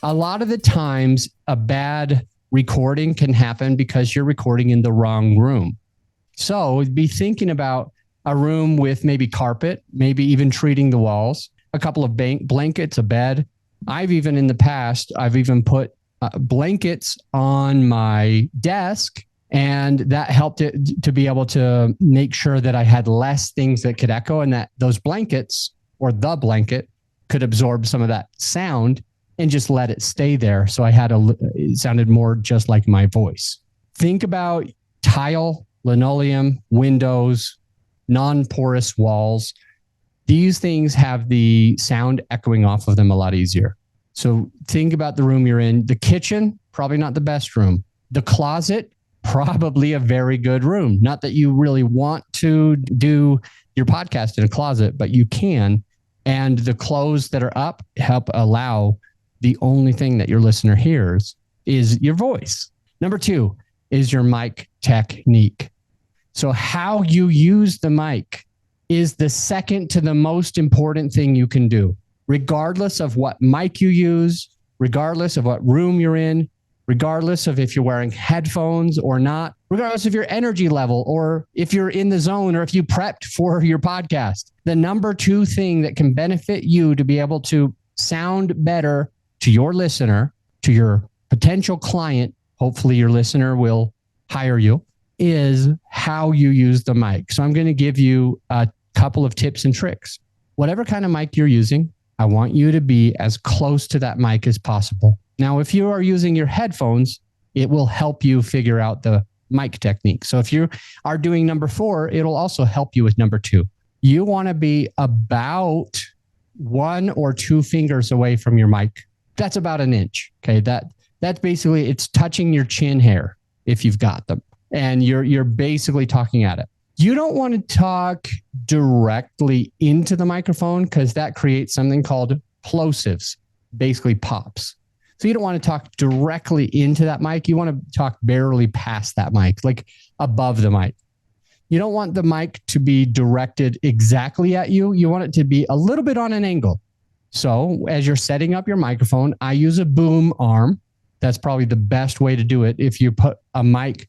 A lot of the times, a bad recording can happen because you're recording in the wrong room. So be thinking about a room with maybe carpet, maybe even treating the walls, a couple of blankets, a bed. I've even put blankets on my desk, and that helped it to be able to make sure that I had less things that could echo, and that those blankets or the blanket could absorb some of that sound and just let it stay there. So it sounded more just like my voice. Think about tile, linoleum, windows, non-porous walls. These things have the sound echoing off of them a lot easier. So think about the room you're in. The kitchen, probably not the best room. The closet, probably a very good room. Not that you really want to do your podcast in a closet, but you can. And the clothes that are up help allow the only thing that your listener hears is your voice. Number 2 is your mic technique. So how you use the mic is the second to the most important thing you can do, regardless of what mic you use, regardless of what room you're in, regardless of if you're wearing headphones or not, regardless of your energy level or if you're in the zone or if you prepped for your podcast. The number 2 thing that can benefit you to be able to sound better to your listener, to your potential client, hopefully your listener will hire you, is how you use the mic. So I'm going to give you a couple of tips and tricks. Whatever kind of mic you're using, I want you to be as close to that mic as possible. Now, if you are using your headphones, it will help you figure out the mic technique. So if you are doing number 4, it'll also help you with number 2. You want to be about 1 or 2 fingers away from your mic. That's about an inch. Okay. That's basically, it's touching your chin hair if you've got them. And you're basically talking at it. You don't want to talk directly into the microphone because that creates something called plosives, basically pops. So you don't want to talk directly into that mic. You want to talk barely past that mic, like above the mic. You don't want the mic to be directed exactly at you. You want it to be a little bit on an angle. So as you're setting up your microphone, I use a boom arm. That's probably the best way to do it. If you put a mic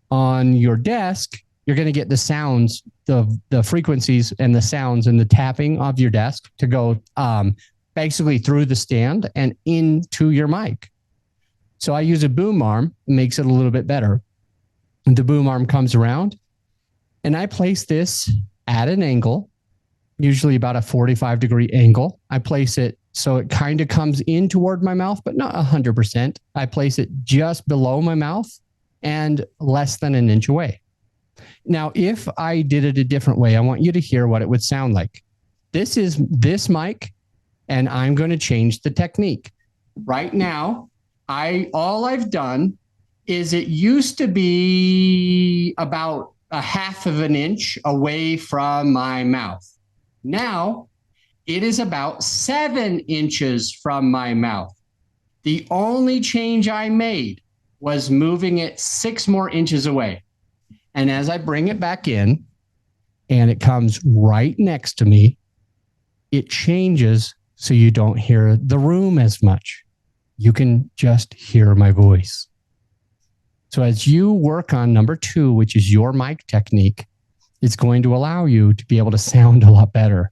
on your desk, you're going to get the sounds, the frequencies and the sounds and the tapping of your desk to go basically through the stand and into your mic. So I use a boom arm. It makes it a little bit better. The boom arm comes around and I place this at an angle, usually about a 45-degree angle. I place it so it kind of comes in toward my mouth, but not 100%. I place it just below my mouth and less than an inch away. Now, if I did it a different way, I want you to hear what it would sound like. This is this mic, and I'm going to change the technique. Right now, all I've done is it used to be about a half of an inch away from my mouth. Now, it is about 7 inches from my mouth. The only change I made was moving it 6 more inches away. And as I bring it back in and it comes right next to me, it changes so you don't hear the room as much. You can just hear my voice. So as you work on number 2, which is your mic technique, it's going to allow you to be able to sound a lot better.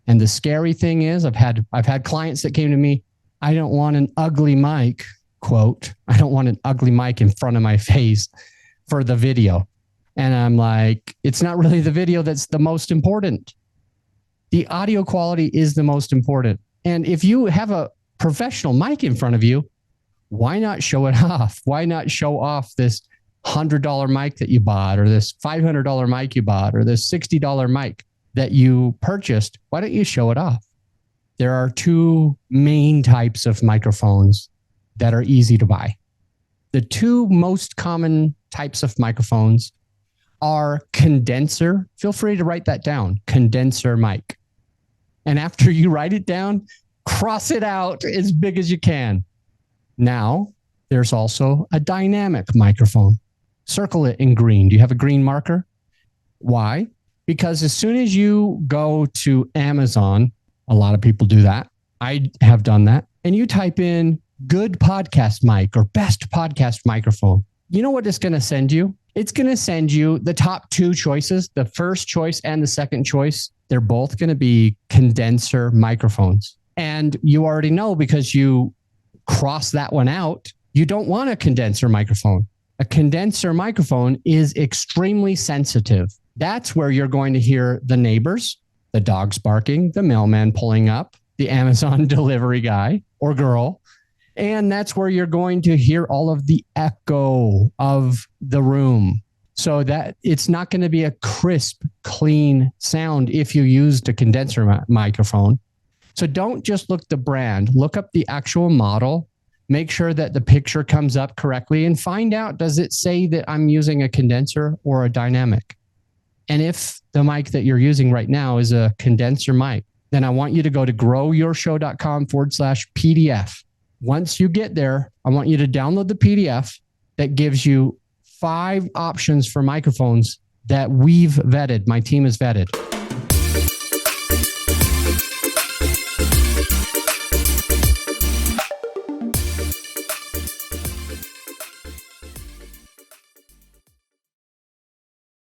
And the scary thing is I've had clients that came to me, I don't want an ugly mic, quote, I don't want an ugly mic in front of my face for the video. And I'm like, it's not really the video that's the most important. The audio quality is the most important. And if you have a professional mic in front of you, why not show it off? Why not show off this $100 mic that you bought, or this $500 mic you bought, or this $60 mic that you purchased? Why don't you show it off? There are 2 main types of microphones that are easy to buy. The 2 most common types of microphones are condenser. Feel free to write that down, condenser mic. And after you write it down, cross it out as big as you can. Now, there's also a dynamic microphone. Circle it in green. Do you have a green marker? Why? Because as soon as you go to Amazon, a lot of people do that. I have done that. And you type in good podcast mic or best podcast microphone, you know what it's going to send you? It's going to send you the top two choices. The first choice and the second choice, they're both going to be condenser microphones. And you already know, because you cross that one out, you don't want a condenser microphone. A condenser microphone is extremely sensitive. That's where you're going to hear the neighbors, the dogs barking, the mailman pulling up, the Amazon delivery guy or girl. And that's where you're going to hear all of the echo of the room. So that it's not going to be a crisp, clean sound if you used a condenser microphone. So don't just look the brand, look up the actual model, make sure that the picture comes up correctly, and find out, does it say that I'm using a condenser or a dynamic? And if the mic that you're using right now is a condenser mic, then I want you to go to growyourshow.com/PDF. Once you get there, I want you to download the PDF that gives you 5 options for microphones that we've vetted. My team has vetted.